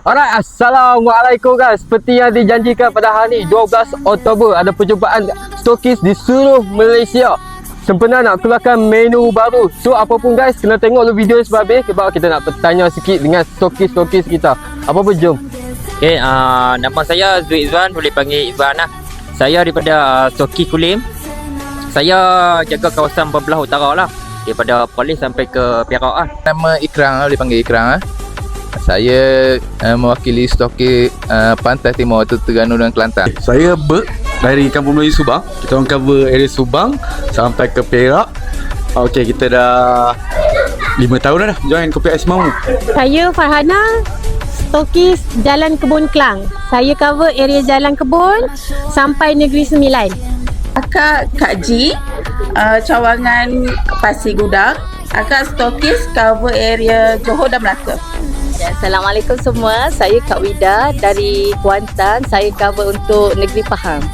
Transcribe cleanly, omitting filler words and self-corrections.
Alright, Assalamualaikum guys. Seperti yang dijanjikan pada hari ni 12 Oktober ada perjumpaan stokis di seluruh Malaysia. Sempena nak keluarkan menu baru. So apapun guys, kena tengok dulu video sebab habis sebab kita nak bertanya sikit dengan stokis-stokis kita. Apa pun jom. Okay, nama saya Zul Izwan, boleh panggil Izwan lah. Saya daripada Stokis Kulim. Saya jaga kawasan Bebelah Utara lah, daripada Polis sampai ke Perak lah. Nama Ikram, boleh panggil Ikram. Saya mewakili stokis Pantai Timur tu Terengganu dan Kelantan. Saya Bek dari Kampung Melayu Subang. Kita orang cover area Subang sampai ke Perak. Okey, kita dah 5 tahun dah join Kopi Ais Mamu. Saya Farhana, stokis Jalan Kebun Kelang. Saya cover area Jalan Kebun sampai Negeri Sembilan. Akak Kak Ji, cawangan Pasir Gudang. Akak stokis cover area Johor dan Melaka. Assalamualaikum semua. Saya Kak Wida dari Kuantan. Saya cover untuk Negeri Pahang.